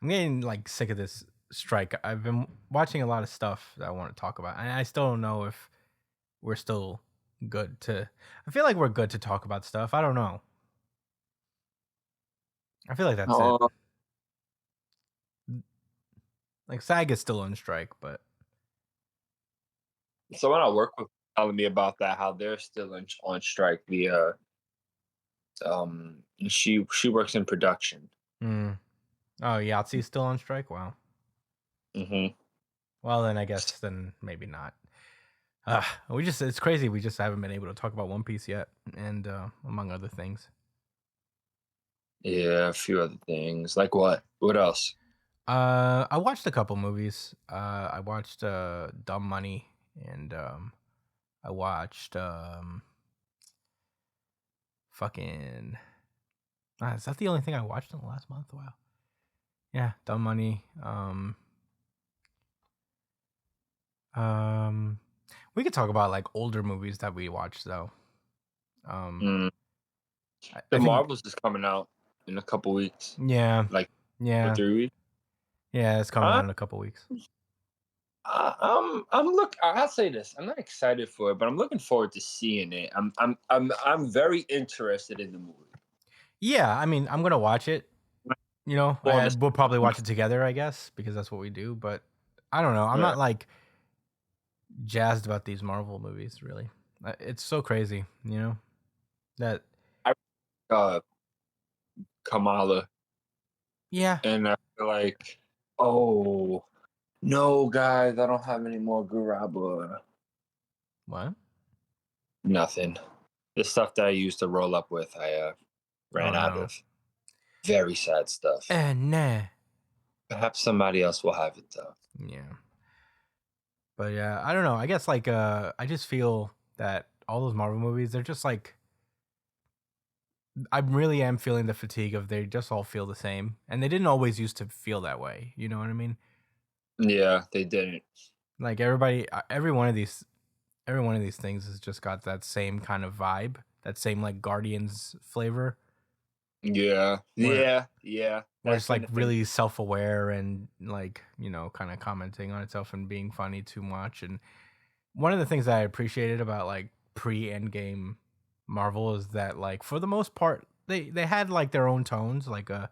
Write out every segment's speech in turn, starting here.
I'm getting like sick of this strike. I've been watching a lot of stuff that I want to talk about, and I still don't know if we're still good to. I feel like we're good to talk about stuff. I don't know. I feel like that's it. Uh, Like SAG is still on strike, but Someone I work with telling me about that, how they're still on strike. She works in production. mm. Oh, Yahtzee's still on strike. Wow. Hmm. Well, then I guess then maybe not. We just it's crazy. We just haven't been able to talk about One Piece yet, and among other things. Yeah, a few other things. Like what? What else? I watched a couple movies. I watched Dumb Money, and I watched fucking. Is that the only thing I watched in the last month? Wow. Yeah, Dumb Money. Um, we could talk about like older movies that we watched though. Um, Mm. I The think Marvels is coming out in a couple weeks, yeah, like for yeah, 3 weeks. yeah. It's coming Uh, out in a couple weeks. I'll say this. I'm not excited for it, but I'm looking forward to seeing it. I'm very interested in the movie. Yeah, I mean, I'm gonna watch it. You know, Well, on the we'll probably watch it together, I guess, because that's what we do. But I don't know. I'm right. not like jazzed about these Marvel movies. Really, it's so crazy. You know that. I Kamala, Yeah. and I feel like, oh no, guys, I don't have any more Guraba. What? Nothing. The stuff that I used to roll up with, I Oh ran out no. of. Very sad stuff. Nah. Perhaps somebody else will have it though. Yeah. But yeah, I don't know. I guess like I just feel that all those Marvel movies, they're just like I really am feeling the fatigue of they just all feel the same, and they didn't always used to feel that way. You know what I mean? Yeah, they didn't. Like every one of these things has just got that same kind of vibe, that same like Guardians flavor, Yeah, where yeah. where That's it's been like the thing. really self aware and like kind of commenting on itself and being funny too much. And one of the things that I appreciated about like pre Endgame Marvel is that like for the most part they had like their own tones. Like a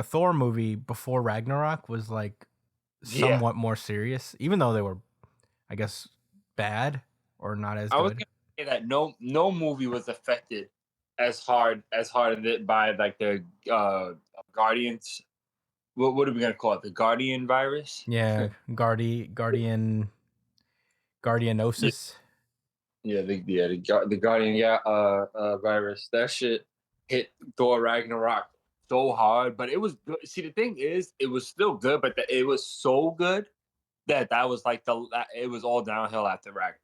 Thor movie before Ragnarok was like Yeah, somewhat more serious, even though they were, I guess, bad or not as I was good. gonna say that no movie was affected as hard as it by like the Guardians. What are we gonna call it? The Guardian virus. Yeah, Yeah, Guardianosis. the Guardian virus. That shit hit Thor Ragnarok so hard, but it was good. See, the thing is, it was still good, but it was so good that was like it was all downhill after Ragnarok.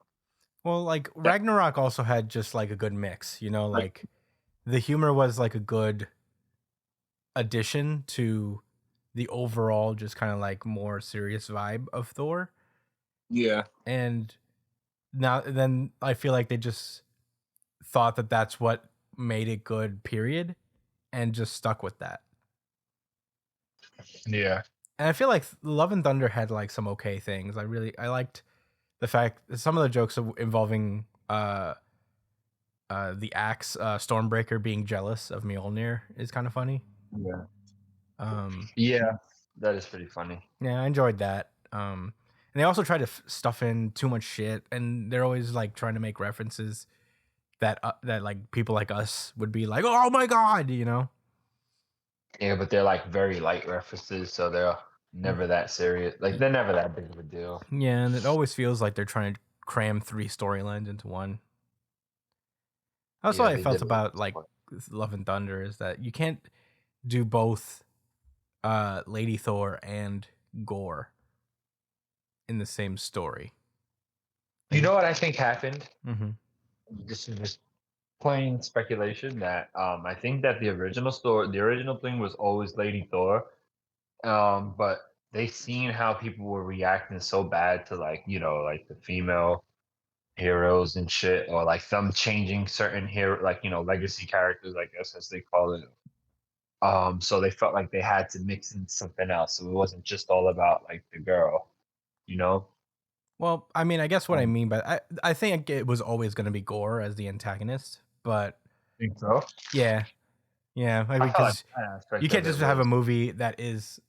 Well, like That Ragnarok also had just like a good mix, like like the humor was like a good addition to the overall just kind of like more serious vibe of Thor. yeah. And now then I feel like they just thought that that's what made it good period and just stuck with that. Yeah. And I feel like Love and Thunder had like some okay things. I liked the fact that some of the jokes involving the axe Stormbreaker being jealous of Mjolnir is kind of funny. Yeah. Um Yeah. That is pretty funny. yeah, I enjoyed that. And they also try to stuff in too much shit and they're always like trying to make references that like people like us would be like, "Oh my god," you know? Yeah, but they're like very light references, so they're never that serious. Like they're never that big of a deal. Yeah, and it always feels like they're trying to cram three storylines into one. That's what Yeah, I they felt did it. about like Love and Thunder is that you can't do both Lady Thor and Gore in the same story. You Like, know what I think happened? mm-hmm. This is just plain speculation that I think that the original thing was always Lady Thor. But they seen how people were reacting so bad to like, like the female heroes and shit, or like them changing certain hero, like, legacy characters, I guess, as they call it. So they felt like they had to mix in something else. So it wasn't just all about like the girl, you know? Well, I mean, I guess what I Um, mean, but I think it was always going to be Gore as the antagonist, but think so. yeah, yeah, maybe I felt like because that you aspect can't of it just have a was movie that is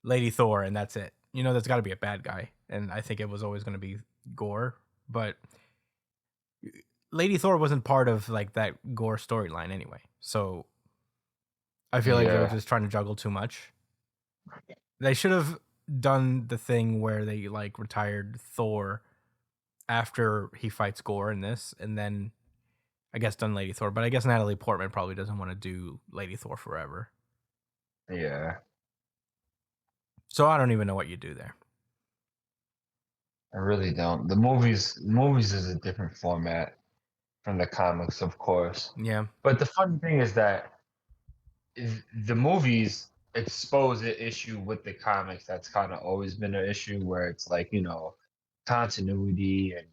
Lady Thor and that's it. You know, there's got to be a bad guy, and I think it was always going to be Gore. But Lady Thor wasn't part of like that Gore storyline anyway, so I feel like they were yeah, just trying to juggle too much. They should have done the thing where they like retired Thor after he fights Gore in this, and then I guess done Lady Thor. But I guess Natalie Portman probably doesn't want to do Lady Thor forever, yeah. so I don't even know what you do there. I really don't. The movies is a different format from the comics, of course. Yeah, But the funny thing is that the movies expose the issue with the comics that's kind of always been an issue where it's like, continuity and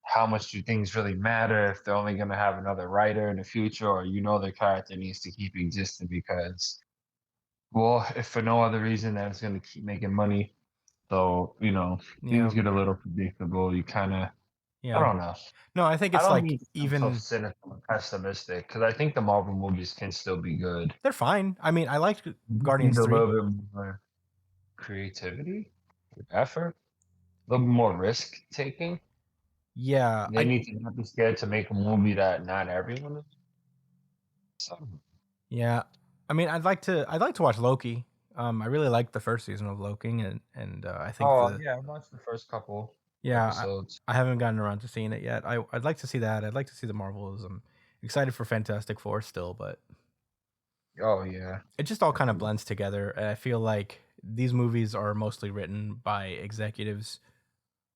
how much do things really matter if they're only going to have another writer in the future, or their character needs to keep existing because, well, if for no other reason that it's going to keep making money. So, things yeah, get a little predictable. You kind of, I yeah. don't know. No, I think I it's don't like mean to sound so even cynical and pessimistic because I think the Marvel movies can still be good. they're fine. I mean, I liked You just need Guardians a 3. little bit more creativity, effort, a little more risk taking. Yeah, They need to not be scared to make a movie that not everyone is. So, yeah. I mean, I'd like to watch Loki. I really liked the first season of Loki, and I think the yeah, I watched the first couple yeah, episodes. I haven't gotten around to seeing it yet. I'd like to see that. I'd like to see the Marvels. I'm excited for Fantastic Four still, but Oh yeah, it just all kind of blends together. And I feel like these movies are mostly written by executives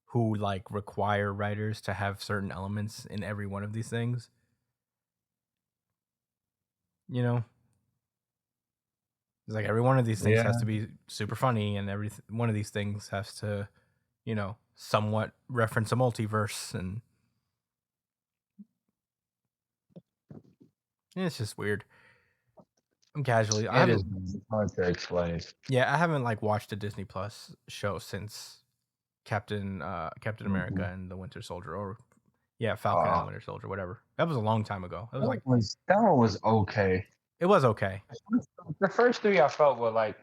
who like require writers to have certain elements in every one of these things. You know, it's like every one of these things has yeah. to be super funny, and every one of these things has to, somewhat reference a multiverse, and it's just weird. I'm casually. I It haven't. is hard to explain. Yeah, I haven't like watched a Disney Plus show since Captain America Mhm. and the Winter Soldier, or yeah, Falcon and the Uh, Winter Soldier, whatever. That was a long time ago. That was like that one was okay. it was okay. The first three I felt were like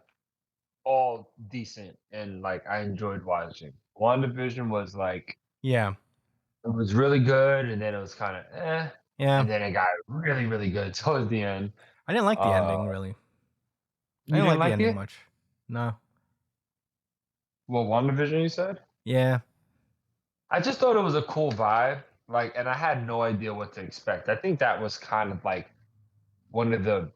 all decent and like I enjoyed watching. WandaVision was like Yeah, it was really good and then it was kind of yeah. and then it got really really good towards the end. I didn't like the Uh, ending really. I you didn't didn't like the like ending it? much. No. Well, WandaVision, you said? Yeah. I just thought it was a cool vibe, like, and I had no idea what to expect. I think that was kind of like one of the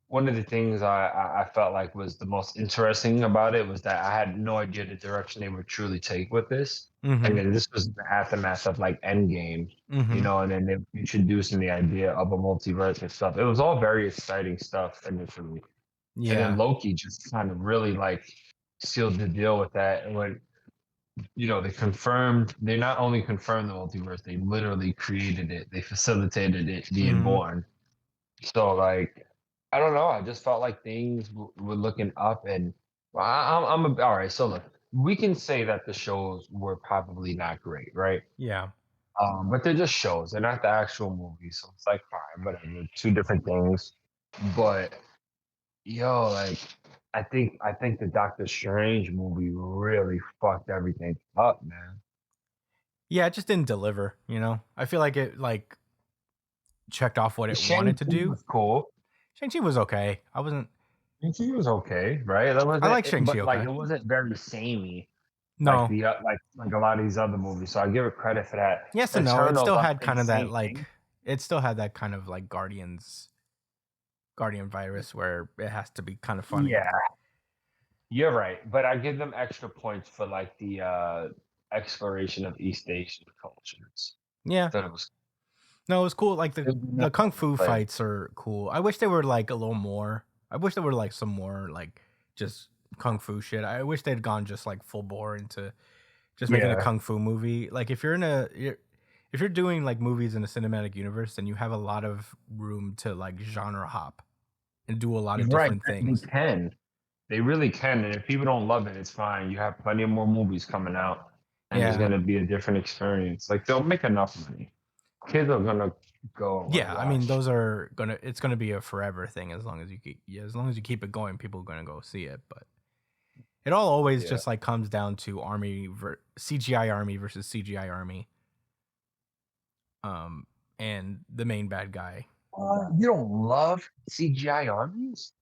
one of the things I felt like was the most interesting about it was that I had no idea the direction they would truly take with this. And Mm-hmm. then this was the aftermath of like Endgame, Mm-hmm. and then they introducing the idea of a multiverse and stuff. It was all very exciting stuff initially. And then Yeah. Loki just kind of really like sealed the deal with that. And when they not only confirmed the multiverse, they literally created it. They facilitated it being Mm-hmm. born. So like, I don't know. I just felt like things were looking up, and well, all right. So look, we can say that the shows were probably not great, right? Yeah. But they're just shows. They're not the actual movies, so it's like fine, whatever. Two different things. But yo, like, I think the Doctor Strange movie really fucked everything up, man. Yeah, it just didn't deliver, I feel like it like checked off what it wanted to Shang-Chi do. was cool. Shang-Chi was okay. I wasn't Shang-Chi was okay, right? That I wasn't, like Shang-Chi but like okay. it wasn't very samey like No. like a lot of these other movies. So I give it credit for that. Yes and no. It Eternals, still I'm had saying kind of that same like thing. it still had that kind of like Guardian virus where it has to be kind of funny. Yeah, you're right. But I give them extra points for like the exploration of East Asian cultures. Yeah. Thought it was No, it was cool. Like it the was kung fu play. fights are cool. I wish they were like a little more. I wish there were like some more like just kung fu shit. I wish they'd gone just like full bore into just making a Yeah, kung fu movie. Like if you're doing like movies in a cinematic universe, then you have a lot of room to like genre hop. and do a lot of Right, different they things. can. They really can, and if people don't love it, it's fine. You have plenty of more movies coming out, and there's Yeah. gonna be a different experience. Like they'll make enough money. Kids are gonna go and wanna Yeah, I mean, watch. those are gonna it's gonna be a forever thing as long as you keep yeah, as long as you keep it going, people are gonna go see it, but it all always Yeah. just, like, comes down to CGI army versus CGI army, um, and the main bad guy. You don't love CGI armies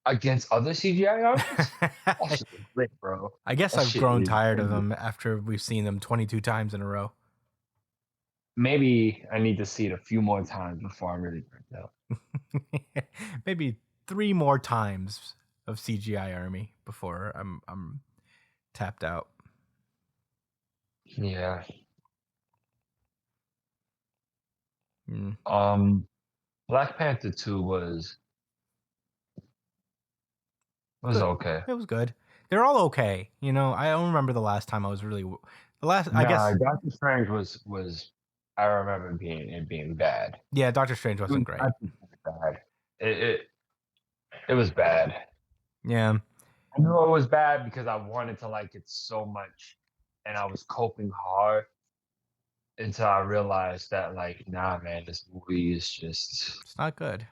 against other CGI armies? That shit is lit, bro. I guess That I've shit grown is tired of lit. them after we've seen them 22 times in a row. Maybe I need to see it a few more times before I really break out. Maybe 3 more times of CGI army before I'm tapped out. Yeah. Mm. Um, Black Panther 2 was Good. okay. It was good. They're all okay, you know, I don't remember the last time I was really the last I Nah, guess Doctor Strange was I remember being bad. yeah, Doctor Strange It was wasn't great. actually bad. It was bad. Yeah. I knew it was bad because I wanted to like it so much, and I was coping hard until I realized that like, nah, man, this movie is just It's not good.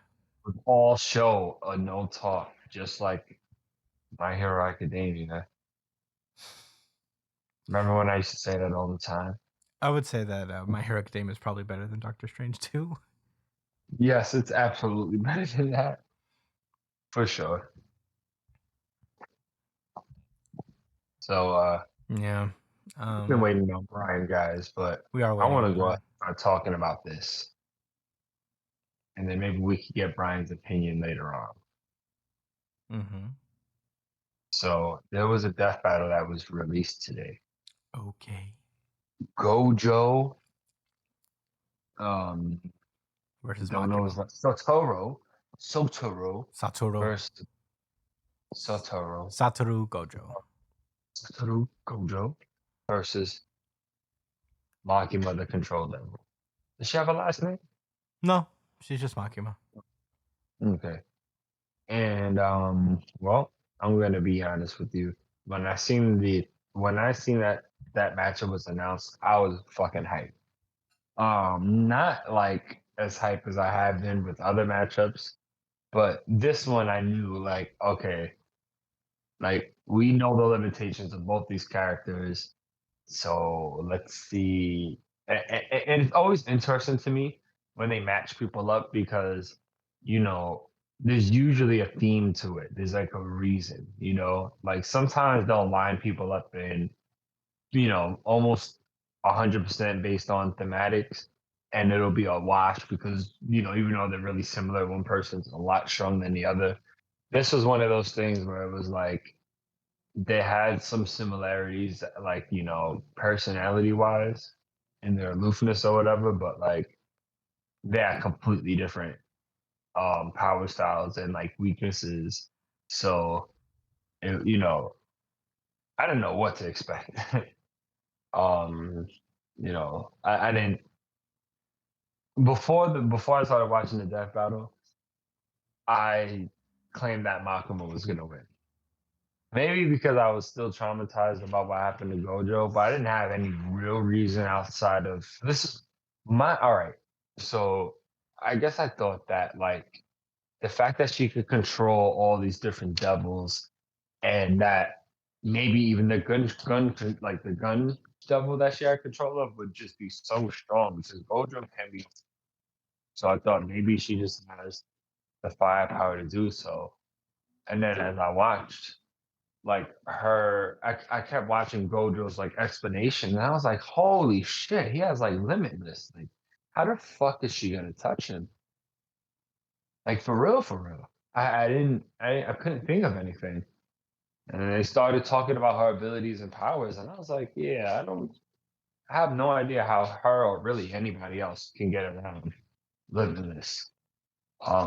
all show or no talk, just like My Hero Academia. Remember when I used to say that all the time? I would say that, My Hero Academia is probably better than Doctor Strange too. Yes, it's absolutely better than that for sure. So Yeah. we've been Um, waiting on Brian, guys, but we are I waiting want on to go out Brian. and start talking about this, and then maybe we could get Brian's opinion later on. Mhm. So there was a death battle that was released today. Okay. Gojo, um, Versus don't know Makima. his Sotoro Satoru versus Sotoro, Satoru Gojo. Satoru Gojo versus Makima, the control level. Does she have a last name? No, she's just Makima. Okay. And well, I'm gonna be honest with you. When I seen that matchup was announced, I was fucking hyped. Not like as hype as I have been with other matchups, but this one I knew like, okay, like we know the limitations of both these characters. So let's see. And it's always interesting to me when they match people up because, you know, there's usually a theme to it. There's like a reason, you know, like sometimes they'll line people up in, you know, almost 100% based on thematics. And it'll be a wash because, you know, even though they're really similar, one person's a lot stronger than the other. This was one of those things where it was like, they had some similarities, like, you know, personality wise in their aloofness or whatever, but like they had completely different power styles and like weaknesses. So you know, I didn't know what to expect. um, you know, I didn't before I started watching the death battle, I claimed that Makima was gonna win. Maybe because I was still traumatized about what happened to Gojo, but I didn't have any real reason outside of this is my all right. So I guess I thought that like the fact that she could control all these different devils and that maybe even the like the gun devil that she had control of would just be so strong because Gojo can be, so I thought maybe she just has the firepower to do so. And then as I watched, like I kept watching Gojo's like explanation, and I was like, holy shit, he has like limitless. Like, how the fuck is she gonna touch him? Like for real, for real. I didn't I couldn't think of anything. And then they started talking about her abilities and powers, and I was like, yeah, I have no idea how her or really anybody else can get around limitless. I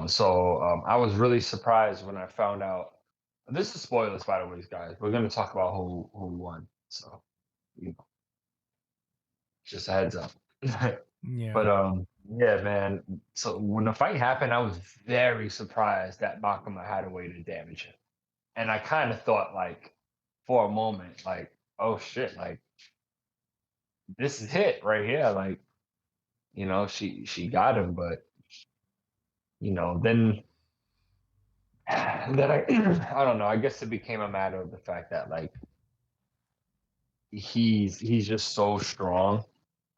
was really surprised when I found out. This is spoilers, by the way, guys. We're gonna talk about who won. So you know, just a heads up. Yeah. but Yeah, man. So when the fight happened, I was very surprised that Makama had a way to damage him. And I kind of thought, like, for a moment, like, oh shit, like this is it right here. Like, she got him, but then then I I don't know. I guess it became a matter of the fact that like he's just so strong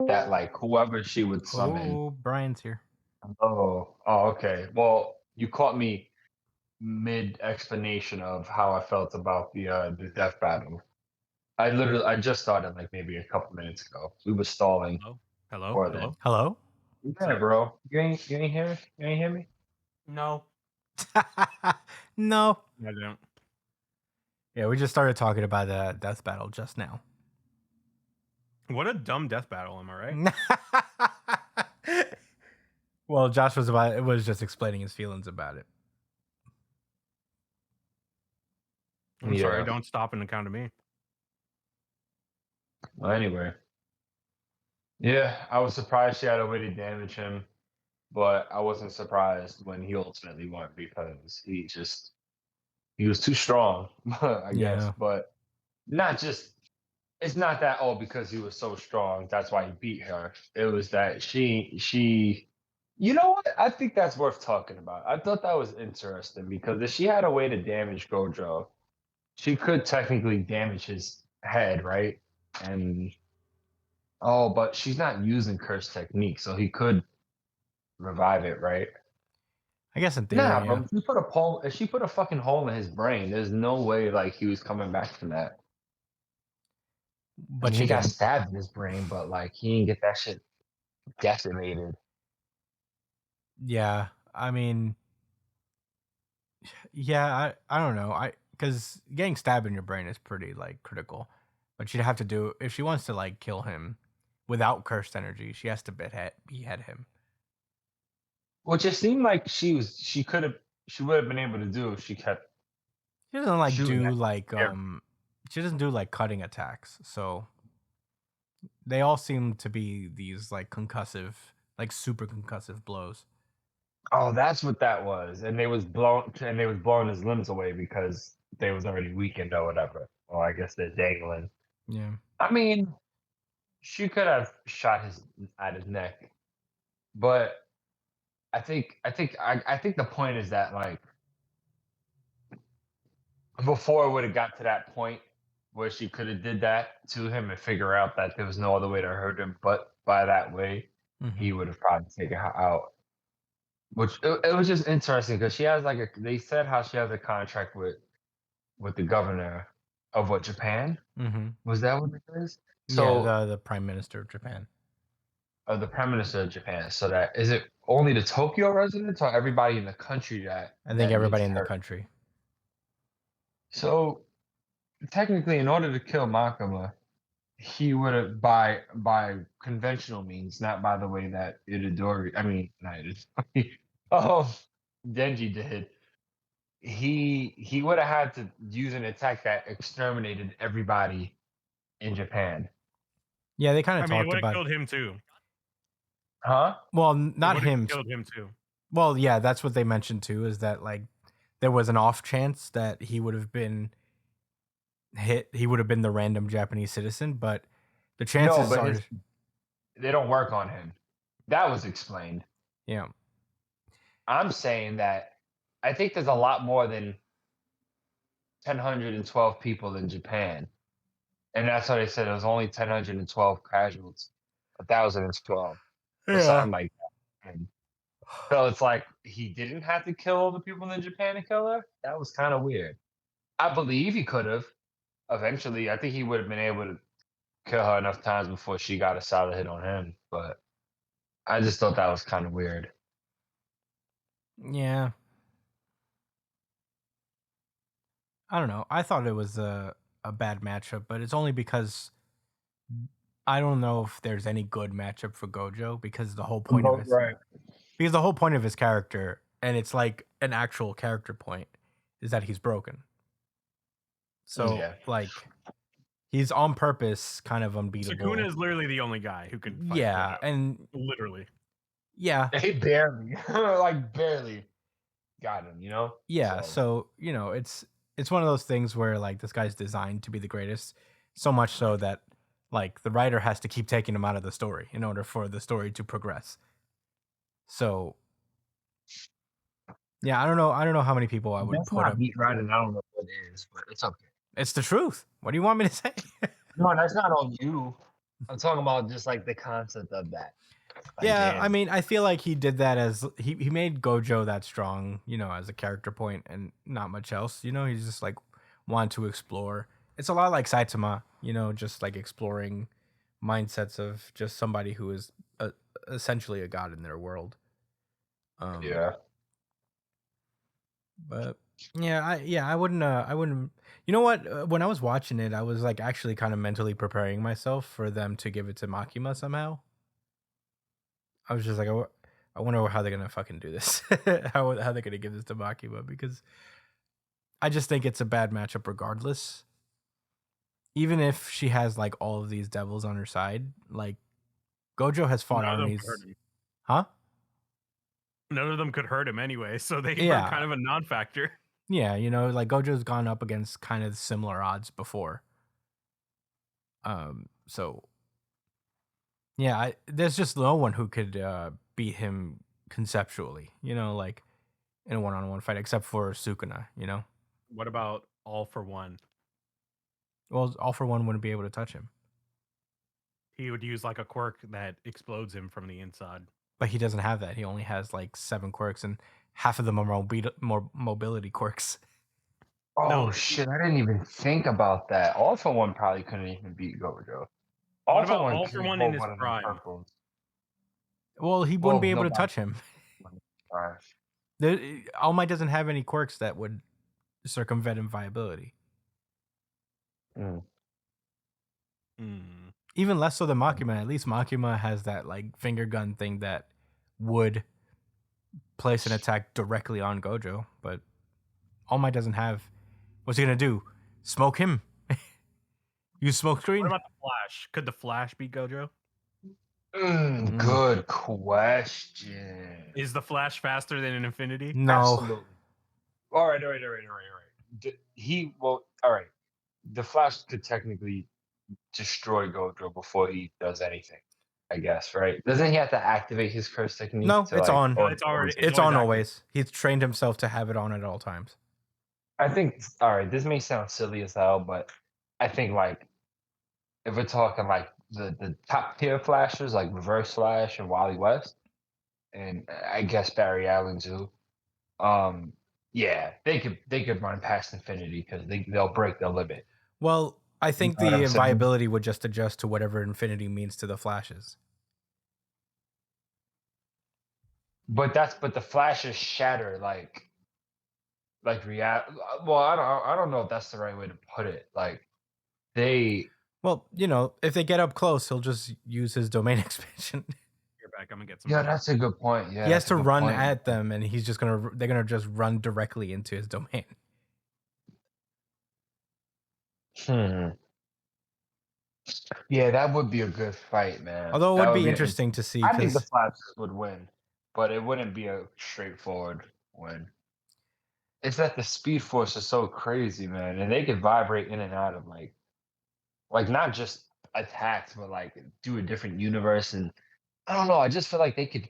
that like whoever she would summon. Oh, Brian's here. Oh, okay. Well, you caught me mid explanation of how I felt about the death battle. I just started like maybe a couple minutes ago. We were stalling Hello? Hello? for then. Hello? Hello? Yeah, bro. You ain't hear me? You ain't hear me? No. No. I don't. Yeah, we just started talking about the death battle just now. What a dumb death battle, am I right? Well, Josh was just explaining his feelings about it. I'm sorry, Yeah. don't stop and account to me. Well, anyway. Yeah, I was surprised she had a way to damage him, but I wasn't surprised when he ultimately won because he was too strong, I guess. Yeah. But not just it's not that because he was so strong, that's why he beat her. It was that she you know what? I think that's worth talking about. I thought that was interesting because if she had a way to damage Gojo, she could technically damage his head, right? And but she's not using curse technique, so he could revive it, right? I guess in theory, Nah, yeah. bro. If she put a fucking hole in his brain, there's no way like he was coming back from that. I But mean, she he got didn't. stabbed in his brain, but like he didn't get that shit decimated. Yeah. I mean, yeah, I don't know. Because getting stabbed in your brain is pretty like critical. But she'd have to do if she wants to like kill him without cursed energy, she has to behead him. Which it seemed like she would have been able to do if she kept She doesn't like shooting do at like him. she doesn't do like cutting attacks. So they all seem to be these like concussive, like super concussive blows. Oh, that's what that was. And they was blowing his limbs away because they was already weakened or whatever. Or I guess they're dangling. Yeah. I mean, she could have shot his at his neck, but I think the point is that like before it would have got to that point where she could have did that to him and figure out that there was no other way to hurt him but by that way, Mm-hmm. he would have probably taken her out. Which it was just interesting because she has like they said how she has a contract with the governor of what Japan Mm-hmm. was that what it is? Yeah, So the prime minister of Japan. the prime minister of Japan. So that is it only the Tokyo residents or everybody in the country I think that gets everybody in the hurt? country. So technically, in order to kill Makama, he would have by conventional means, not by the way that Itadori, I mean, not Itadori, oh, Denji did. He would have had to use an attack that exterminated everybody in Japan. Yeah, they kind I of mean, it talked would have about. killed him too. Huh? Well, It not would have him. killed him too. Well, yeah, that's what they mentioned too. Is that like there was an off chance that he would have been hit. He would have been the random Japanese citizen, but the No, chances but are, they don't work on him. That was explained. yeah, I'm saying that I think there's a lot more than 1,012 people in Japan. And that's why they said it was only 1,012 casualties, 1,012 or yeah, something like that. And so it's like he didn't have to kill all the people in Japan to kill her. That was kind of weird. I believe he could have eventually. I think he would have been able to kill her enough times before she got a solid hit on him. But I just thought that was kind of weird. yeah. I don't know. I thought it was a bad matchup, but it's only because I don't know if there's any good matchup for Gojo because the whole point of his Right. because the whole point of his character, and it's like an actual character point, is that he's broken. So Yeah. like he's on purpose kind of unbeatable. Sukuna is literally the only guy who can fight Yeah, Gojo. and Literally. Yeah, He barely, like barely got him, yeah. So So it's one of those things where like this guy's designed to be the greatest, so much so that like the writer has to keep taking him out of the story in order for the story to progress. So yeah, I don't know how many people I would that's put not up. meat riding. I don't know what it is, but it's okay. It's the truth. What do you want me to say? No, that's not on you. I'm talking about just like the concept of that. Like, Yeah, I damn. mean, I feel like he did that as he made Gojo that strong, as a character point and not much else. He's just like wanted to explore. It's a lot like Saitama, just like exploring mindsets of just somebody who is essentially a god in their world. Yeah. But yeah, I wouldn't. You know what? When I was watching it, I was like actually kind of mentally preparing myself for them to give it to Makima somehow. I was just like, I wonder how they're gonna fucking do this. How they're gonna give this to Makima, because I just think it's a bad matchup regardless. Even if she has like all of these devils on her side, like Gojo has fought None of them could hurt armies, him. huh? None of them could hurt him anyway, so they were Yeah, kind of a non-factor. yeah. Like Gojo's gone up against kind of similar odds before. So yeah, there's just no one who could beat him conceptually. Like in a one-on-one fight, except for Sukuna. What about All for One? Well, All for One wouldn't be able to touch him. He would use like a quirk that explodes him from the inside. But he doesn't have that. He only has like 7 quirks, and half of them are more mobility quirks. Oh No. shit! I didn't even think about that. All for One probably couldn't even beat Gojo. What about All Can for One in hold his one of them prime? purples. Well, he wouldn't Well, be able to nobody. touch him. Alright. All Might doesn't have any quirks that would circumvent inviolability. Mm. Even less so than Makima. At least Makima has that like finger gun thing that would place an attack directly on Gojo. But All Might doesn't have. What's he gonna do? Smoke him? Use smoke screen? What about the Flash? Could the Flash beat Gojo? Good question. Is the Flash faster than an Infinity? No. Absolutely. All right. All right. The Flash could technically destroy Gojo before he does anything, I guess, right? Doesn't he have to activate his curse technique? No, it's on. No, it's already- It's on active. always. He's trained himself to have it on at all times. I think, all right, this may sound silly as hell, but I think, like, if we're talking, like, the top tier Flashers, like Reverse Flash and Wally West, and I guess Barry Allen too, yeah, they could run past Infinity because they'll break the limit. Well, I think know what the I'm saying? inviolability would just adjust to whatever Infinity means to the Flashes. But the Flashes shatter like real. Well, I don't know if that's the right way to put it. Like they. Well, if they get up close, he'll just use his domain expansion. You're back. I'm gonna get some. Yeah, that's a good point. Yeah, He has that's a to good run point. at them, and they're gonna just run directly into his domain. Yeah, that would be a good fight, man. Although it That would be be interesting to see, I think the because Flashes would win, but it wouldn't be a straightforward win. It's that the Speed Force is so crazy, man, and they can vibrate in and out of like not just attacks, but like do a different universe. And I don't know. I just feel like they could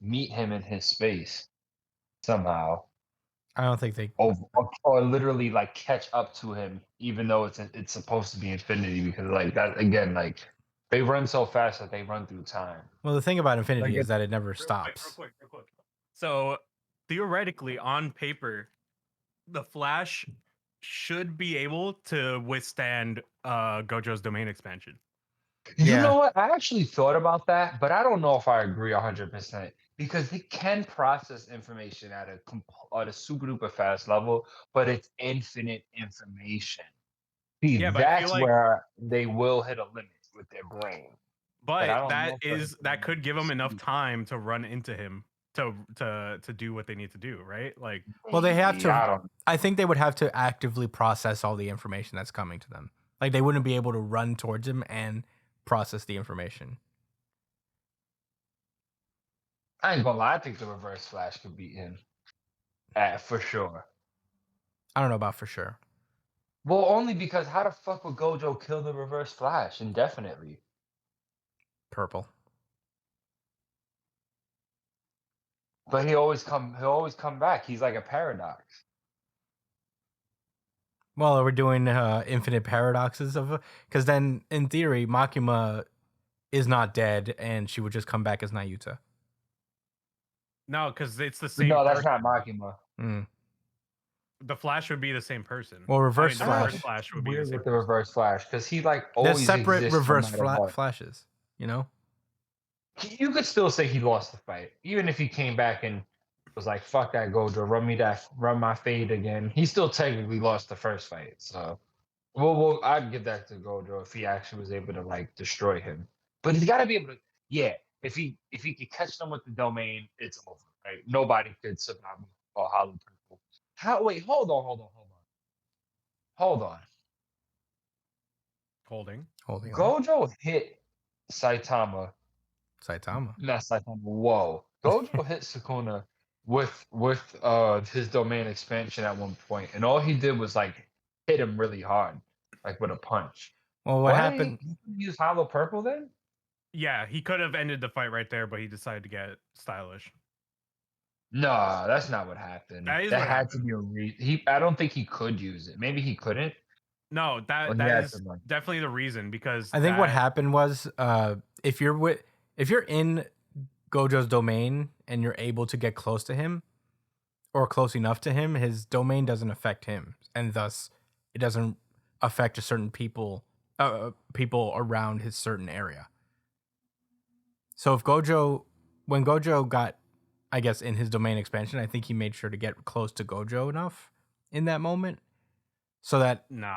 meet him in his space somehow, I don't think they. or literally like catch up to him, even though it's supposed to be infinity. Because like that again, like they run so fast that they run through time. Well, the thing about Infinity Like is that it never Real stops. quick. So theoretically, on paper, the Flash should be able to withstand Gojo's domain expansion. You Yeah. know what? I actually thought about that, but I don't know if I agree 100% because they can process information at a super duper fast level, but it's infinite information. See, Yeah, but I feel that's like- where they will hit a limit with their brain. But I don't know that if they're is gonna that could give them enough speed. time to run into him to do what they need to do, right? Like, Well, they have Maybe, to- I don't. I think they would have to actively process all the information that's coming to them. Like they wouldn't be able to run towards him and process the information. I ain't gonna lie. I think the Reverse Flash could beat him, for sure. I don't know about for sure. Well, only because how the fuck would Gojo kill the Reverse Flash indefinitely? Purple. But he'll always come back. He's like a paradox. Well, we're doing infinite paradoxes of, because then in theory Makima is not dead and she would just come back as Nayuta. No, because it's the same. No, that's person. not Makima. Mm. The Flash would be the same person. Well, Reverse the Flash. Reverse Flash would be the Weird same. with the Reverse Flash because he like There's always separate exists reverse no matter what. flashes, you know? You could still say he lost the fight, even if he came back and was like, "Fuck that Gojo, run my fade again." He still technically lost the first fight. So, well, I'd give that to Gojo if he actually was able to like destroy him. But he's got to be able to. Yeah, if he could catch them with the domain, it's over. Right? Nobody could survive or Hollow Purple. How? Wait, hold on. Holding. Holding on. Gojo hit Saitama. Saitama. Not Saitama. Whoa. Gojo hit Sukuna with his domain expansion at one point, and all he did was like hit him really hard, like with a punch. Well, what Why happened? didn't he use Hollow Purple then? Yeah, he could have ended the fight right there, but he decided to get stylish. No, that's not what happened. That is That what had happened. to be a I don't think he could use it. Maybe he couldn't. No, Well, that he that had is to, like- definitely the reason because I think what that- happened was if you're in Gojo's domain and you're able to get close to him or close enough to him, his domain doesn't affect him, and thus it doesn't affect a certain people around his certain area. So if when Gojo got, I guess, in his domain expansion, I think he made sure to get close to Gojo enough in that moment, so that No.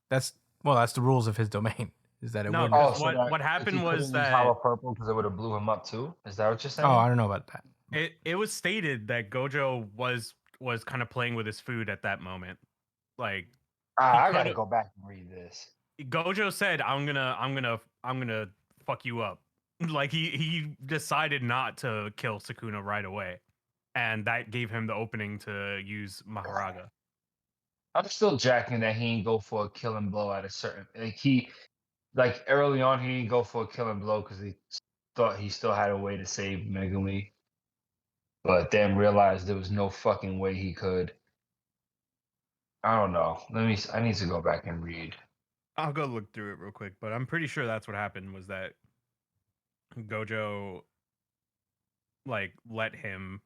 that's the rules of his domain. Is that it No, wouldn't? because what happened was that Hollow Purple because it would have blew him up too. Is that what you're saying? Oh, I don't know about that. it was stated that Gojo was kind of playing with his food at that moment. Like I gotta could've- go back and read this. Gojo said, I'm gonna fuck you up." Like he decided not to kill Sukuna right away, and that gave him the opening to use Maharaga. I'm still jacking that he ain't go for a killing blow at a certain like early on he didn't go for a killing blow because he thought he still had a way to save Megumi, but then realized there was no fucking way he could. I don't know. I need to go back and read. I'll go look through it real quick, but I'm pretty sure that's what happened was that Gojo like let him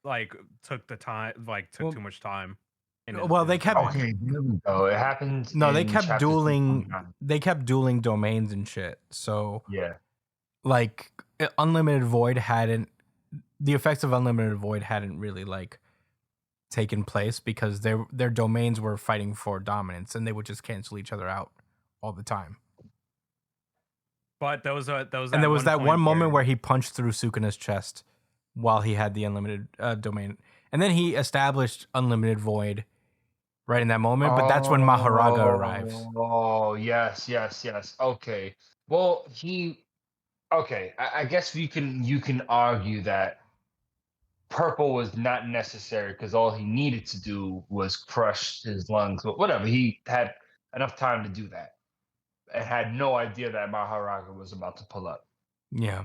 like took the time took Well- too much time. Well, they kept- Okay, there we go. It happened. No, they in kept chapter dueling. 229. They kept dueling domains and shit. So Yeah. like Unlimited Void hadn't. The effects of Unlimited Void hadn't really like taken place because their domains were fighting for dominance and they would just cancel each other out all the time. But there was And there was that point one moment where he punched through Sukuna's chest while he had the unlimited domain, and then he established Unlimited Void right in that moment. But that's when Maharaga arrives. Oh, yes. Okay. Well, okay. I guess you can argue that purple was not necessary because all he needed to do was crush his lungs. But whatever, he had enough time to do that, and had no idea that Maharaga was about to pull up. Yeah,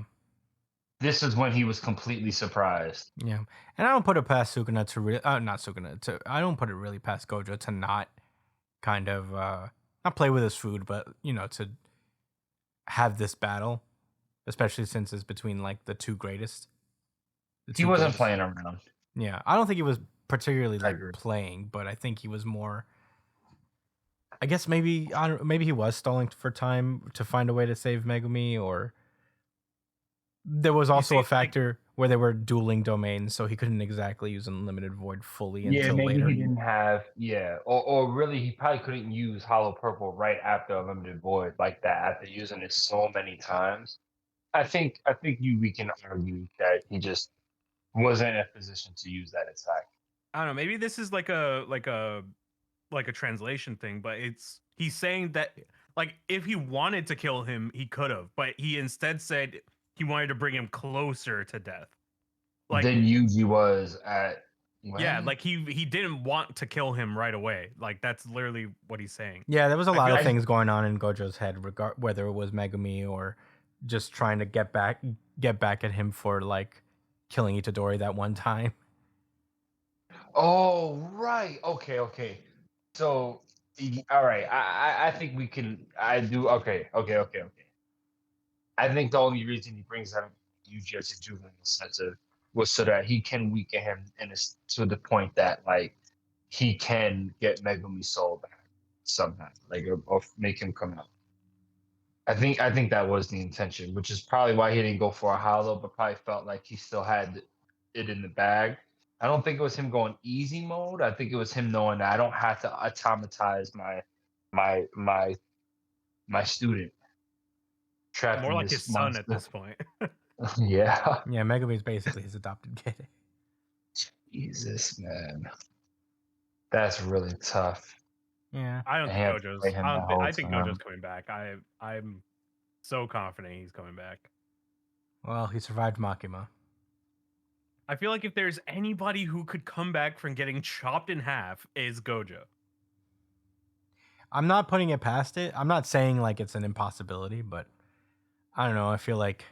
This is when he was completely surprised. yeah. And I don't put it past Sukuna to not Sukuna to. I don't put it really past Gojo to not kind of not play with his food, but to have this battle, especially since it's between like the two greatest. He wasn't playing around. Yeah, I don't think he was particularly I like agree. playing, but I think he was more. I guess maybe maybe he was stalling for time to find a way to save Megumi, or there was also a see, like- factor where they were dueling domains, so he couldn't exactly use Unlimited Void fully Yeah, until maybe later. he didn't have. Yeah, or really, he probably couldn't use Hollow Purple right after Unlimited Void like that after using it so many times. I think we can argue that he just wasn't in a position to use that attack. I don't know. Maybe this is like a translation thing, but he's saying that like if he wanted to kill him, he could have, but he instead said he wanted to bring him closer to death. Like Than Yuji was at. yeah, What? like he didn't want to kill him right away. Like that's literally what he's saying. Yeah, there was a I lot feel of like- things going on in Gojo's head, whether it was Megumi or just trying to get back at him for like killing Itadori that one time. Oh, right. Okay. So, all right. I think we can. I do. Okay. I think the only reason he brings up Yuji as a juvenile sensitive was so that he can weaken him, and it's to the point that like he can get Megumi Soul back somehow, like or make him come out. I think that was the intention, which is probably why he didn't go for a hollow, but probably felt like he still had it in the bag. I don't think it was him going easy mode. I think it was him knowing that I don't have to automatize my student trapped more in like his this son at monster. this point. Yeah. Yeah, Megumi is basically his adopted kid. Jesus, man. That's really tough. Yeah. I don't I think have to Gojo's. play him I, the don't thi- whole I think time. Gojo's coming back. I'm so confident he's coming back. Well, he survived Makima. I feel like if there's anybody who could come back from getting chopped in half, is Gojo. I'm not putting it past it. I'm not saying like it's an impossibility, but I don't know. I feel like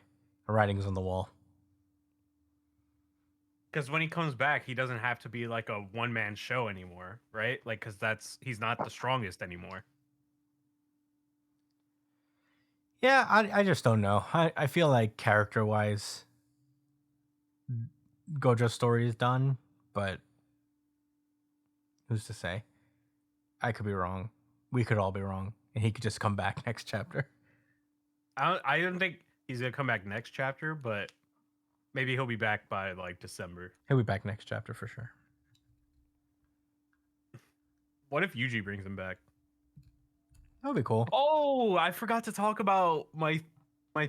the writing's on the wall. Because when he comes back, he doesn't have to be like a one-man show anymore, right? Like, because he's not the strongest anymore. Yeah, I just don't know. I feel like character-wise, Gojo's story is done, but who's to say? I could be wrong. We could all be wrong, and he could just come back next chapter. I don't think he's gonna come back next chapter, but maybe he'll be back by like December. He'll be back next chapter for sure. What if Yuji brings him back? That would be cool. Oh, I forgot to talk about my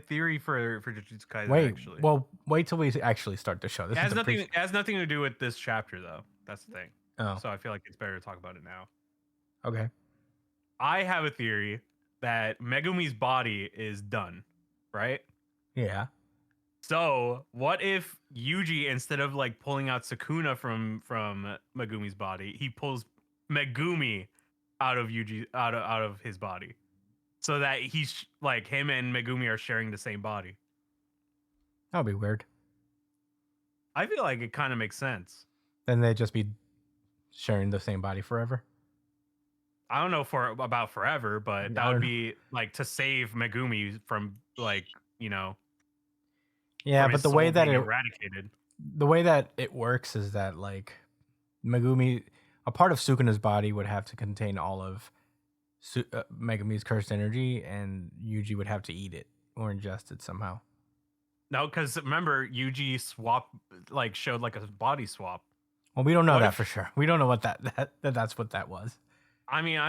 theory for Jujutsu Kaisen. Actually, wait till we actually start the show. This it has is nothing. It has nothing to do with this chapter, though. That's the thing. Oh, So I feel like it's better to talk about it now. okay. I have a theory that Megumi's body is done, right? Yeah. So what if Yuji, instead of like pulling out Sukuna from Megumi's body, he pulls Megumi out of out of his body, so that he's like him and Megumi are sharing the same body. That would be weird. I feel like it kind of makes sense. Then they'd just be sharing the same body forever. I don't know about forever, but that I would don't be like to save Megumi from like Yeah, from but his the way soul that being it eradicated. the way that it works is that like Megumi, a part of Sukuna's body would have to contain all of Megumi's cursed energy, and Yuji would have to eat it or ingest it somehow. No, because remember Yuji showed like a body swap. Well, we don't know What that if- for sure. We don't know what that's what that was. I mean,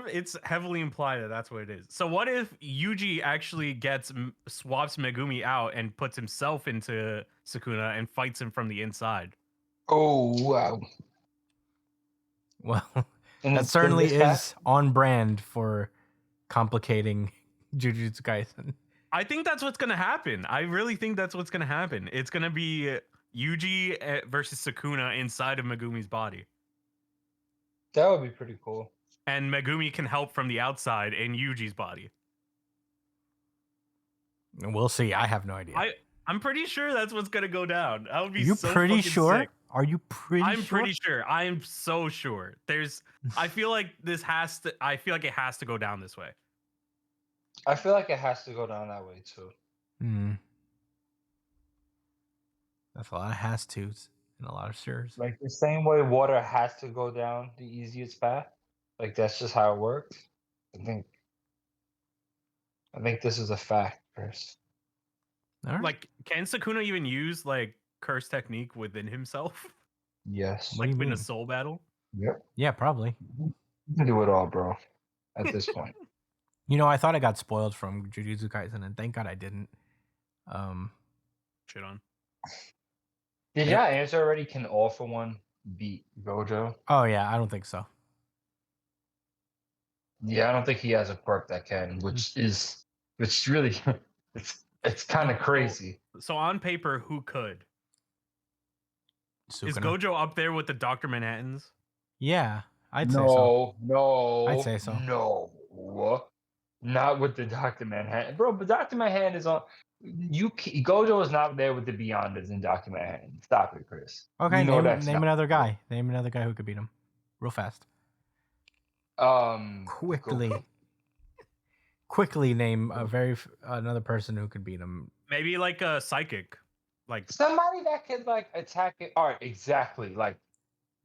it's heavily implied that that's what it is. So what if Yuji actually swaps Megumi out and puts himself into Sukuna and fights him from the inside? Oh wow. Well, And that certainly this back- is on brand for complicating Jujutsu Kaisen. I think that's what's gonna happen. I really think that's what's gonna happen. It's gonna be Yuji versus Sukuna inside of Megumi's body, That would be pretty cool. and Megumi can help from the outside in Yuji's body. We'll see. I have no idea. I'm pretty sure that's what's gonna go down. That would be you so pretty fucking sure? sick. Are you pretty I'm sure? pretty sure. I am so sure. I feel like I feel like it has to go down this way. I feel like it has to go down that way too. Hmm. That's a lot of has tos and a lot of sure's. Like the same way water has to go down the easiest path. Like that's just how it works. I think this is a fact, Chris. All right. Like, can Sukuna even use like curse technique within himself? Yes. What do you Win a mean? soul battle? Yep. Yeah, probably. You can do it all, bro. At this point. You know, I thought I got spoiled from Jujutsu Kaisen, and thank God I didn't. Shit on. Did Yep. y'all answer already? Can All for One beat Gojo? Oh yeah, I don't think so. Yeah, I don't think he has a quirk that can, which really it's It's kind of crazy. So on paper, who could? Is Sukuna. Gojo up there with the Dr. Manhattans? Yeah, I'd say so. No, I'd say so. No, not with the Dr. Manhattan, bro. But Dr. Manhattan is on. Gojo is not there with the Beyonders in Dr. Manhattan. Stop it, Chris. Okay, You know that's name not another true. guy. Name another guy who could beat him, real fast. Quickly name another person who could beat him. Maybe like a psychic, like somebody that could like attack it. All right, exactly. Like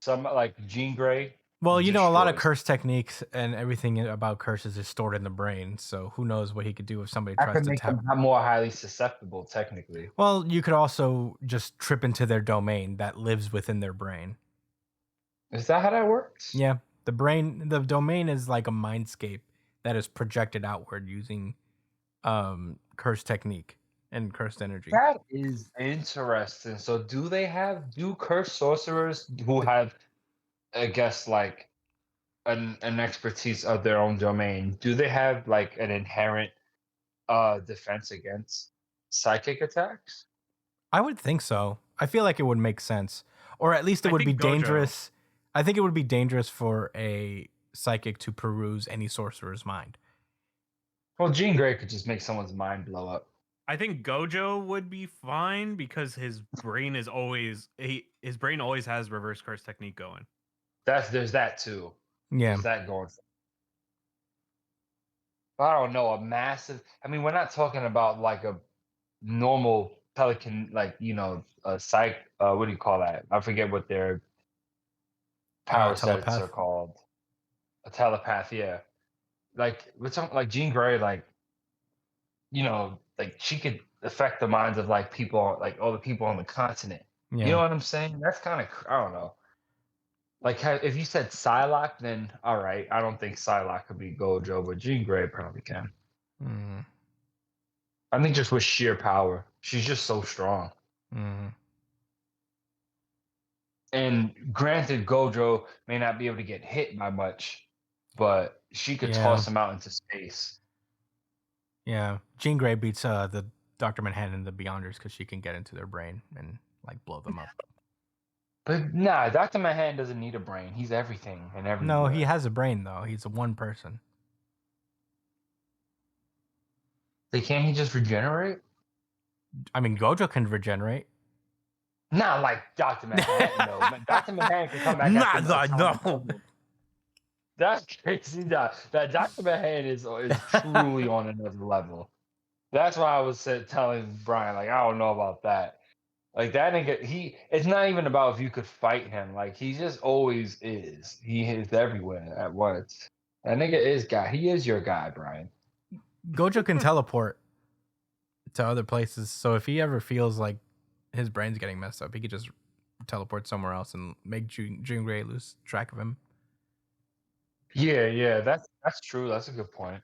some like Jean Grey. Well, you know, a lot of destroys. curse techniques and everything about curses is stored in the brain. So who knows what he could do if somebody I tries could to make tap. them more highly susceptible, technically. Well, you could also just trip into their domain that lives within their brain. Is that how that works? Yeah, the domain is like a mindscape that is projected outward using curse technique and cursed energy. That is interesting. So do cursed sorcerers who have, I guess, like an expertise of their own domain, do they have like an inherent defense against psychic attacks? I would think so. I feel like it would make sense, or at least it would be think Gojo. dangerous. I think it would be dangerous for a psychic to peruse any sorcerer's mind. Well, Jean Grey could just make someone's mind blow up. I think Gojo would be fine because his brain is always his brain always has reverse curse technique going. There's that too. Yeah, There's that going. I don't know, a massive. I mean, we're not talking about like a normal pelican, like a psych. What do you call that? I forget what their power sets telepath. are called. A telepath, yeah. Like we're talking like Jean Grey, like like she could affect the minds of like people, like all the people on the continent. Yeah. You know what I'm saying? That's kind of, I don't know. Like if you said Psylocke, then all right. I don't think Psylocke could be Gojo, but Jean Grey probably can. Mm. I think just with sheer power, she's just so strong. Mm. And granted, Gojo may not be able to get hit by much, but she could Yeah. toss him out into space. Yeah, Jean Grey beats the Dr. Manhattan and the Beyonders because she can get into their brain and like blow them up. But nah, Dr. Manhattan doesn't need a brain. He's everything and everything. No, he has a brain though. He's a one person. Can't he just regenerate? I mean, Gojo can regenerate. Not like Dr. Manhattan, though. Dr. Manhattan can come back. No. That's crazy. That Dr. Manhattan is truly on another level. That's why I was telling Brian, like, I don't know about that. Like that nigga, it's not even about if you could fight him. Like he just always is. He is everywhere at once. That nigga he is your guy, Brian. Gojo can teleport to other places, so if he ever feels like his brain's getting messed up, he could just teleport somewhere else and make Jean Grey lose track of him. Yeah, that's true. That's a good point.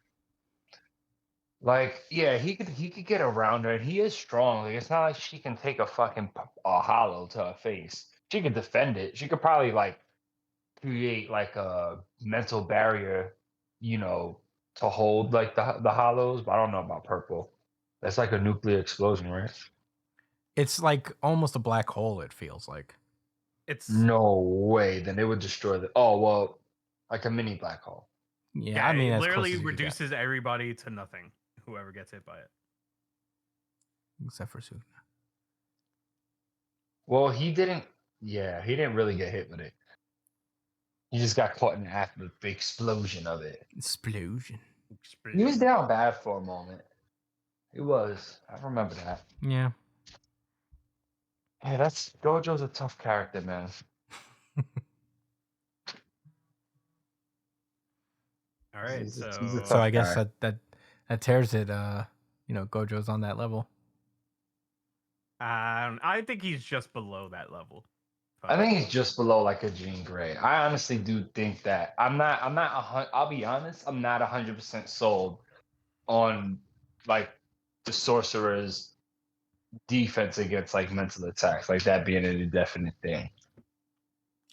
Like, yeah, he could get around her, and he is strong. Like, it's not like she can take a fucking hollow to her face. She could defend it. She could probably like create like a mental barrier, to hold like the hollows. But I don't know about purple. That's like a nuclear explosion, right? It's like almost a black hole. It feels like. It's no way. Then it would destroy like a mini black hole. Yeah, I mean, it as literally close as reduces everybody to nothing. Whoever gets hit by it, except for Sukuna. Well, he didn't. Yeah, he didn't really get hit with it. He just got caught in the explosion of it. Explosion. He was down bad for a moment. He was. I remember that. Yeah. Yeah, Gojo's a tough character, man. All right, He's a So tough I guess guy. that tears it. Gojo's on that level. I think he's just below that level. I think he's just below like a Jean Grey. I honestly do think that. I'll be honest. I'm not 100% sold on like the sorcerer's defense against like mental attacks, like that being an indefinite thing.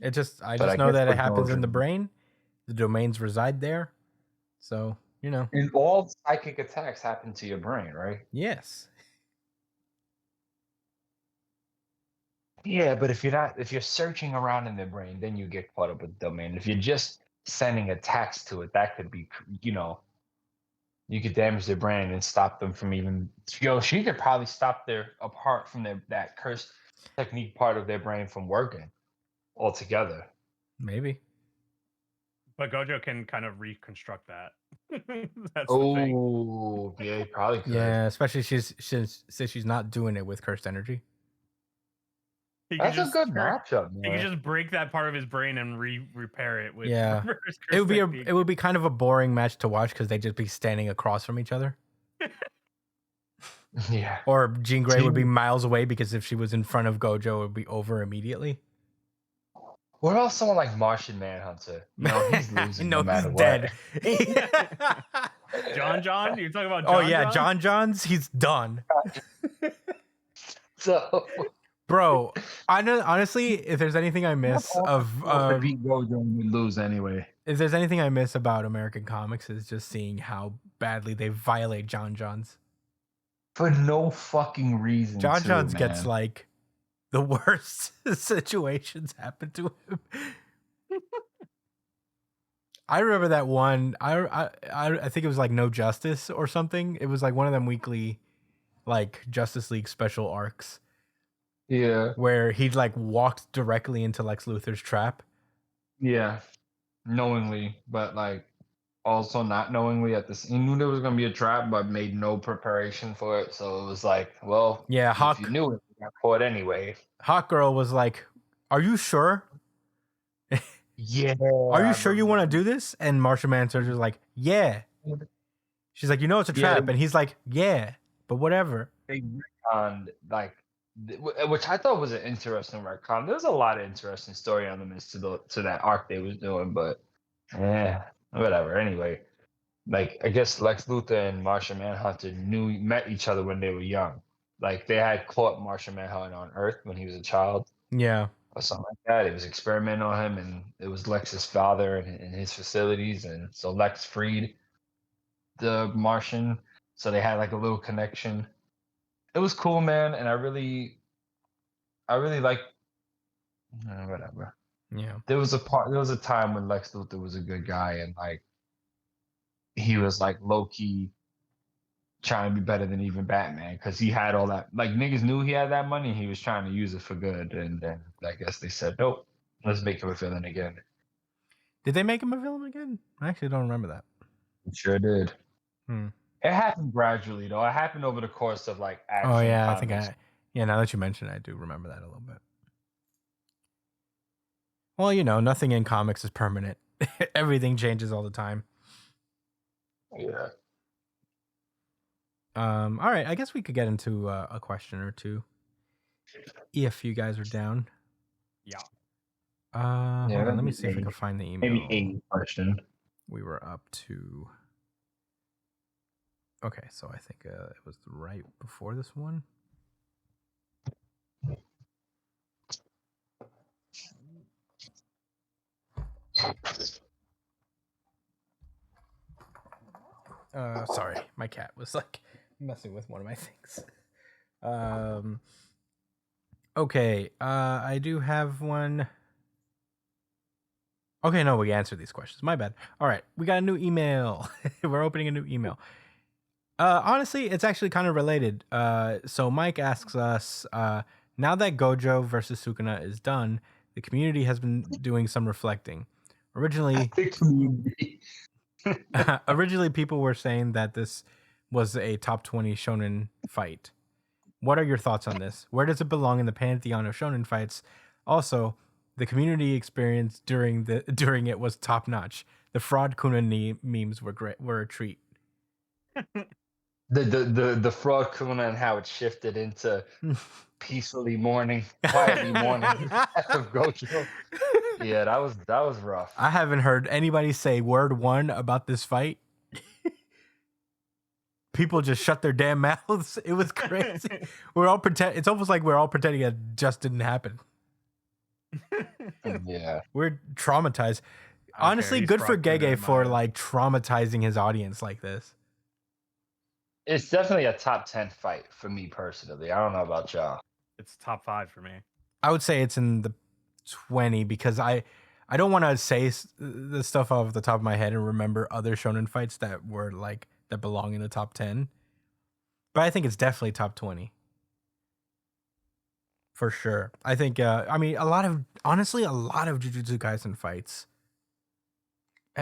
I just know that it happens in the brain. The domains reside there. So, And all psychic attacks happen to your brain, right? Yes. Yeah, but if you're searching around in their brain, then you get caught up with the domain. If you're just sending attacks to it, that could be, you could damage their brain and stop them from even. She could probably stop apart from that cursed technique part of their brain from working altogether. Maybe. But Gojo can kind of reconstruct that. That's the thing. Oh, yeah, he probably could. Yeah, especially since she's not doing it with cursed energy. He could That's a just good turn- matchup, He man. could just break that part of his brain and repair it with Yeah. reverse It would be curse technique. it would be kind of a boring match to watch because they'd just be standing across from each other. Yeah. Or Jean Grey would be Jean- miles away because if she was in front of Gojo, it would be over immediately. What about someone like Martian Manhunter? No, he's losing no matter he's what. dead. John? You're talking about Oh John? yeah, John's he's done. So Bro, honestly, if there's anything I miss of beat Gojo would lose anyway. if there's anything I miss about American comics is just seeing how badly they violate John's. For no fucking reason. John's too, gets man. like the worst situations happen to him. I remember that one. I think it was like No Justice or something. It was like one of them weekly, like Justice League special arcs Yeah. where he like walked directly into Lex Luthor's trap. Yeah. Knowingly, but like also not knowingly he knew there was gonna be a trap, but made no preparation for it. So it was like, well, Yeah, if you knew it, you got caught anyway. Hawk Girl was like, "Are you sure? Yeah. Are you sure you want to do this?" And Martian Manhunter was like, "Yeah." She's like, "You know it's a Yeah. trap," and he's like, "Yeah, but whatever." They retconned like which I thought was an interesting retcon. There's a lot of interesting story elements to that arc they was doing, but yeah, whatever. Anyway, like I guess Lex Luthor and Martian Manhunter met each other when they were young. Like they had caught Martian Manhunter on Earth when he was a child Yeah, or something like that. It was experimenting on him, and it was Lex's father in his facilities, and so Lex freed the Martian. So they had like a little connection. It was cool, man, and I really like whatever. yeah. There was a time when Lex Luthor was a good guy, and like he was like low key trying to be better than even Batman because he had all that. Like niggas knew he had that money, he was trying to use it for good, and then I guess they said, nope, let's make him a villain again. Did they make him a villain again? I actually don't remember that. It sure did. Hmm. It happened gradually though. It happened over the course of like action. Oh yeah, I comics. think now that you mention it, I do remember that a little bit. Well, nothing in comics is permanent. Everything changes all the time. Yeah. All right, I guess we could get into a question or two, if you guys are down. Yeah. Hold on, let me maybe see if I eight. can find the email. Maybe a question. We were up to. Okay, so I think it was right before this one. Sorry, my cat was like messing with one of my things. Okay, I do have one. Okay, no, we answered these questions. My bad. All right, we got a new email. We're opening a new email. Honestly, it's actually kind of related. So Mike asks us, now that Gojo versus Sukuna is done, the community has been doing some reflecting. Originally, people were saying that this was a top 20 shonen fight. What are your thoughts on this? Where does it belong in the pantheon of shonen fights? Also, the community experience during it was top notch. The fraud Kuna memes were a treat. The fraud Kuna and how it shifted into peacefully mourning, quietly mourning of Gojo. Yeah, that was rough. I haven't heard anybody say word one about this fight. People just shut their damn mouths. It was crazy. It's almost like we're all pretending it just didn't happen. Yeah, We're traumatized. Honestly, good for Gege for like traumatizing his audience like this. it's definitely a top 10 fight for me personally. I don't know about y'all. It's top 5 for me. I would say it's in the 20 because I don't want to say the stuff off the top of my head and remember other shonen fights that were like that belong in the top 10. But I think it's definitely top 20. For sure. I think I mean a lot of Jujutsu Kaisen fights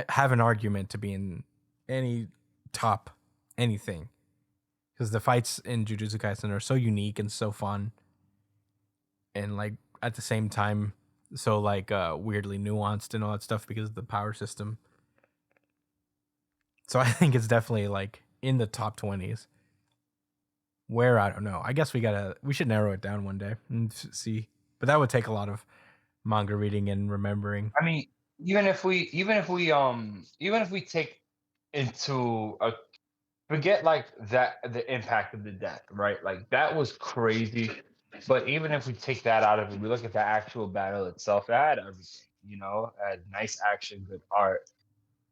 have an argument to be in any top anything. Because the fights in Jujutsu Kaisen are so unique and so fun. And like at the same time so like weirdly nuanced and all that stuff because of the power system. So I think it's definitely like in the top 20s. Where I don't know. I guess we should narrow it down one day and see. But that would take a lot of manga reading and remembering. I mean, even if we take into a forget like that the impact of the death, right? Like that was crazy. But even if we take that out of it, we look at the actual battle itself. It had everything, it had nice action, good art.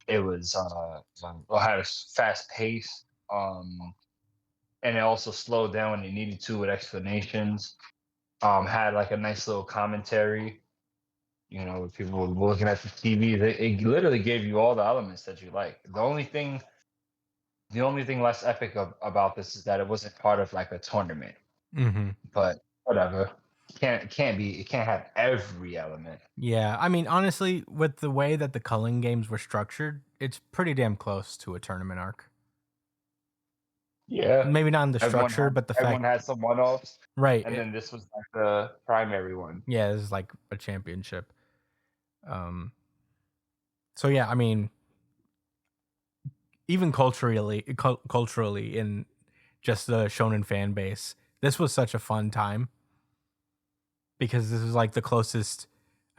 It was it had a fast pace, and it also slowed down when it needed to with explanations. Had like a nice little commentary. People were looking at the TV. It literally gave you all the elements that you like. The only thing less epic about this is that it wasn't part of like a tournament. Mm-hmm. But whatever. It can't have every element. Yeah, I mean, honestly, with the way that the Culling games were structured, it's pretty damn close to a tournament arc. Yeah. Maybe not in the structure, but the fact everyone had some one-offs, right. and then this was like the primary one. Yeah, this is like a championship. So yeah, I mean, even culturally in just the shonen fan base, this was such a fun time because this was like the closest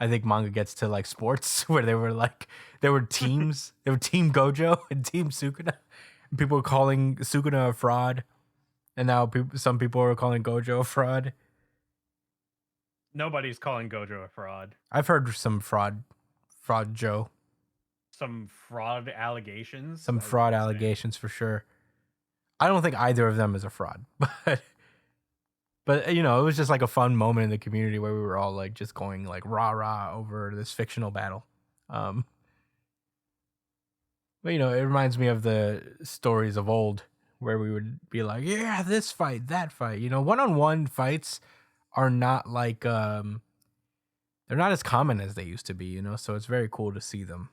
I think manga gets to like sports where there were teams. There were Team Gojo and Team Sukuna. People were calling Sukuna a fraud, and now some people are calling Gojo a fraud. Nobody's calling Gojo a fraud. I've heard some fraud Joe. Some fraud allegations. Some fraud allegations for sure. I don't think either of them is a fraud, but it was just like a fun moment in the community where we were all like just going like rah rah over this fictional battle. But it reminds me of the stories of old where we would be like, yeah, this fight, that fight. One-on-one fights are not like they're not as common as they used to be, so it's very cool to see them.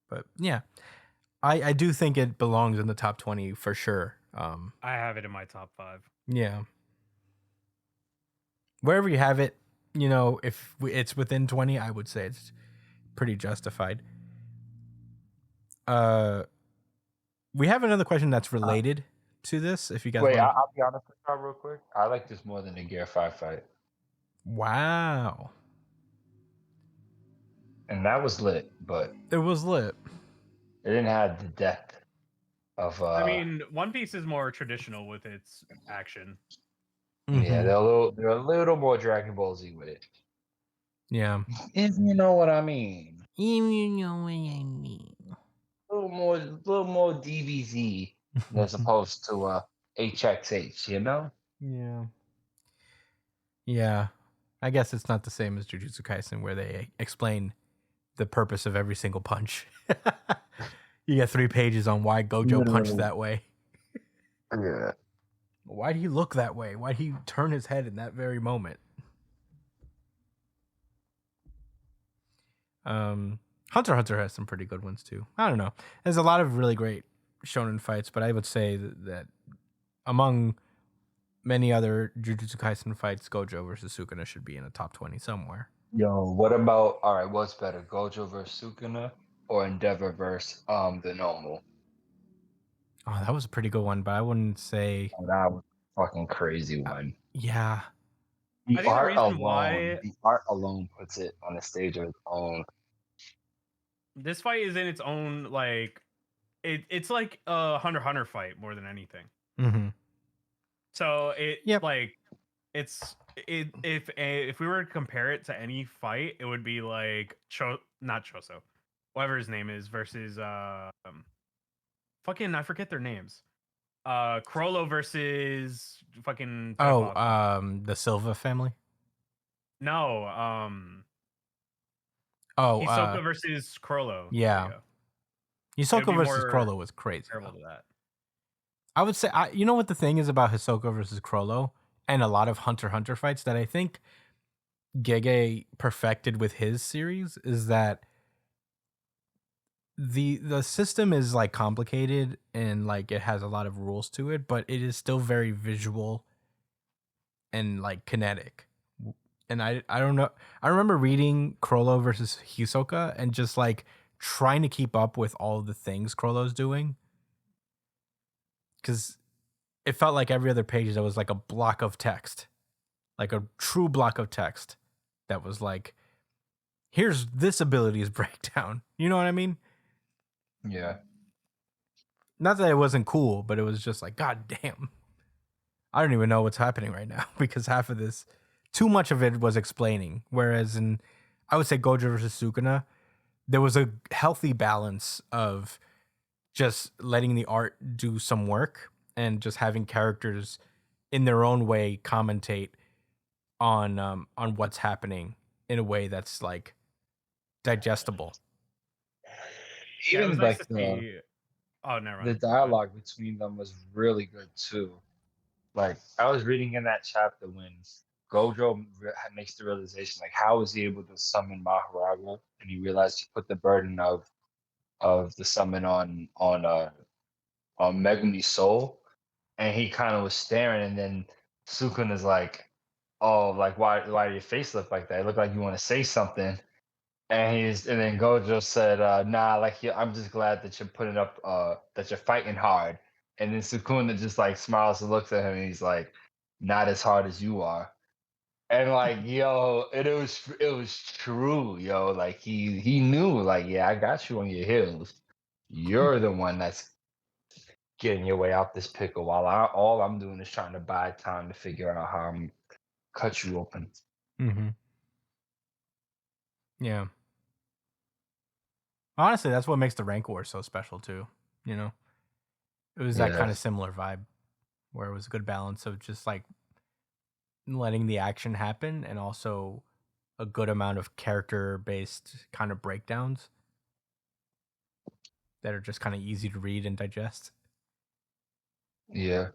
But yeah, I do think it belongs in the top 20 for sure. I have it in my top 5. Yeah. Wherever you have it, if it's within 20, I would say it's pretty justified. We have another question that's related to this. If you guys wait, I'll be honest with you real quick. I like this more than the Gear 5 fight. Wow. And that was lit, but it was lit. It didn't have the depth of. I mean, One Piece is more traditional with its action. Mm-hmm. Yeah, they're a little more Dragon Ball Z with it. Yeah, if you know what I mean. You know what I mean. A little more DBZ as opposed to HXH. Yeah. Yeah. I guess it's not the same as Jujutsu Kaisen where they explain the purpose of every single punch. You get 3 pages on why Gojo punched that way. Yeah. Why do he look that way? Why do he turn his head in that very moment? Hunter x Hunter has some pretty good ones too. I don't know. There's a lot of really great shonen fights, but I would say that among many other Jujutsu Kaisen fights, Gojo versus Sukuna should be in a top 20 somewhere. Yo, what about what's better, Gojo versus Sukuna or Endeavor versus the normal? Oh, that was a pretty good one, but I wouldn't say that was a fucking crazy one. Yeah. The art alone puts it on a stage of its own. This fight is in its own like it's like a Hunter x Hunter fight more than anything. Mm-hmm. So if we were to compare it to any fight, it would be like not Choso, whatever his name is, versus fucking I forget their names. Crollo versus fucking Oh, pedophile. the Silva family. No, Oh, Hisoka versus Crollo. There yeah. you go. It would Hisoka be versus more Crollo was crazy. terrible Though. to that. I would say, you know what the thing is about Hisoka versus Crollo and a lot of Hunter x Hunter fights that I think Gege perfected with his series is that the system is like complicated and like it has a lot of rules to it, but it is still very visual and like kinetic. And I don't know. I remember reading Crollo versus Hisoka and just like trying to keep up with all the things Crollo's doing because it felt like every other page there was like a block of text, like a true block of text that was like, here's this ability's breakdown. You know what I mean? Yeah. Not that it wasn't cool, but it was just like, God damn. I don't even know what's happening right now because half of this, too much of it was explaining. Whereas in, I would say Gojo versus Sukuna, there was a healthy balance of just letting the art do some work and just having characters in their own way commentate on what's happening in a way that's like digestible. Yeah, it was Even nice like to see. Oh, never mind. the dialogue between them was really good too. Like I was reading in that chapter when Gojo makes the realization, like how was he able to summon Mahoraga, and he realized he put the burden of the summon on Megumi's soul, and he kind of was staring, and then Sukun is like, "Oh, like why do your face look like that? It looked like you want to say something." And then Gojo said, "Nah, like yeah, I'm just glad that you're putting up, that you're fighting hard." And then Sukuna just like smiles and looks at him, and he's like, "Not as hard as you are." And like, yo, and it was true, yo. Like he knew, like, yeah, I got you on your heels. You're the one that's getting your way out this pickle, while all I'm doing is trying to buy time to figure out how I'm cut you open. Mm-hmm. Yeah. Honestly, that's what makes the Rank War so special too. You know, it was that Yeah. kind of similar vibe where it was a good balance of just like letting the action happen and also a good amount of character based kind of breakdowns that are just kind of easy to read and digest. Yeah.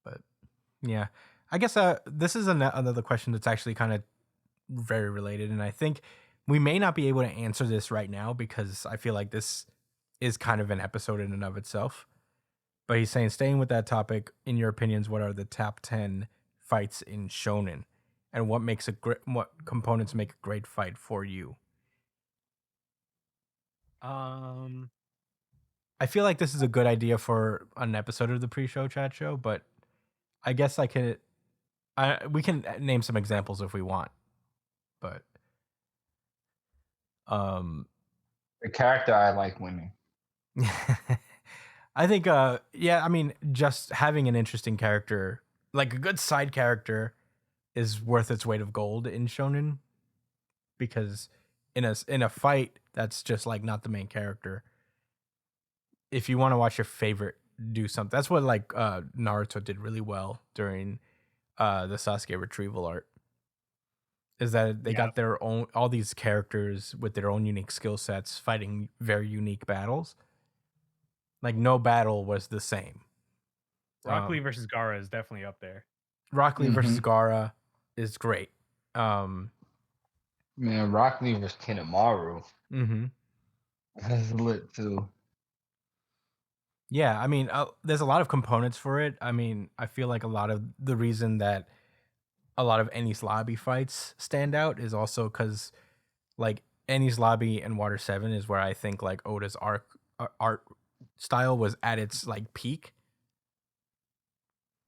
But yeah, I guess this is another question that's actually kind of very related, and I think we may not be able to answer this right now because I feel like this is kind of an episode in and of itself. But he's saying, staying with that topic, in your opinions, what are the top 10 fights in shonen, and what components make a great fight for you? I feel like this is a good idea for an episode of the pre-show chat show, but I guess we can name some examples if we want, but The character I like winning. I think yeah, I mean, just having an interesting character, like a good side character, is worth its weight of gold in shonen, because in a fight that's just like not the main character, if you want to watch your favorite do something, that's what like Naruto did really well during the Sasuke retrieval art, is that they got their own, all these characters with their own unique skill sets fighting very unique battles. Like no battle was the same. Rock Lee versus Gaara is definitely up there. Rock Lee versus Gaara is great. Man, Rock Lee versus Kinemaru. That's lit too. Yeah, I mean, there's a lot of components for it. I mean, I feel like a lot of the reason that a lot of Enies Lobby fights stand out is also because, like, Enies Lobby and Water 7 is where I think, like, Oda's art style was at its, like, peak.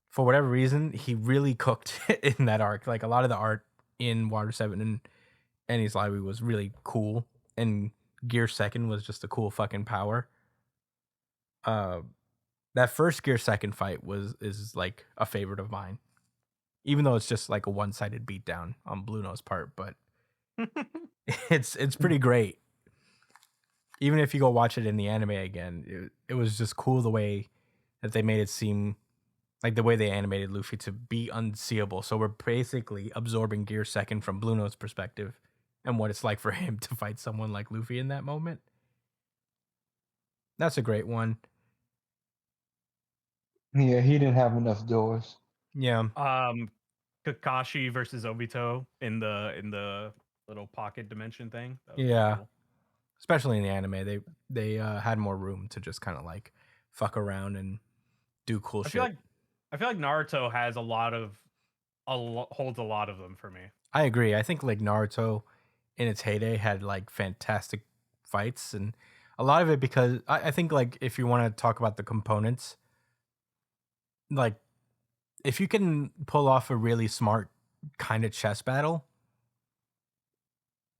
For whatever reason, he really cooked in that arc. Like, a lot of the art in Water 7 and Enies Lobby was really cool, and Gear 2nd was just a cool fucking power. That first Gear 2nd fight is like a favorite of mine, even though it's just like a one-sided beatdown on Bluno's part, but it's pretty great. Even if you go watch it in the anime again, it was just cool the way that they made it seem like the way they animated Luffy to be unseeable. So we're basically absorbing Gear Second from Blue Note's perspective and what it's like for him to fight someone like Luffy in that moment. That's a great one. Yeah, he didn't have enough doors. Yeah. Kakashi versus Obito in the little pocket dimension thing. That was Yeah. cool. Especially in the anime, they had more room to just kind of like fuck around and do cool I shit. feel like Naruto has holds a lot of them for me. I agree. I think like Naruto in its heyday had like fantastic fights, and a lot of it because I think like if you want to talk about the components, like if you can pull off a really smart kind of chess battle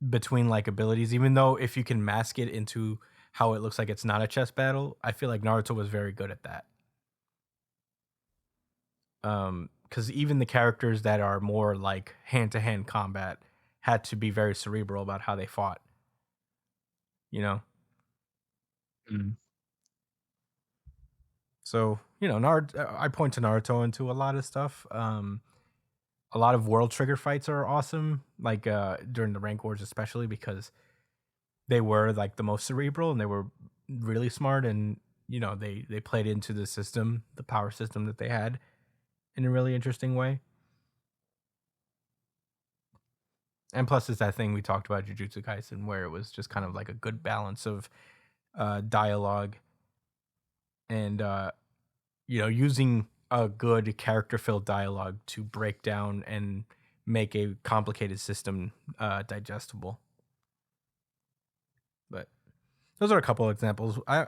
between like abilities, even though if you can mask it into how it looks like it's not a chess battle, I feel like Naruto was very good at that. Because even the characters that are more like hand-to-hand combat had to be very cerebral about how they fought. You know? Mm. So, you know, I point to Naruto into a lot of stuff. A lot of World Trigger fights are awesome, like during the Rank Wars especially, because they were like the most cerebral and they were really smart, and you know, they played into the system, the power system that they had in a really interesting way. And plus, it's that thing we talked about Jujutsu Kaisen, where it was just kind of like a good balance of dialogue and you know, using a good character-filled dialogue to break down and make a complicated system digestible. But those are a couple of examples. I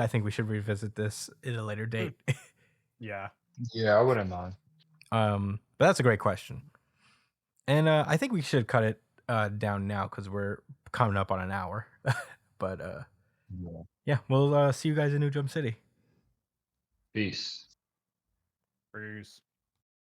think we should revisit this at a later date. Yeah. Yeah, I wouldn't mind. But that's a great question, and I think we should cut it down now because we're coming up on an hour. But Yeah. yeah, we'll see you guys in New Jump City. Peace. Bruce.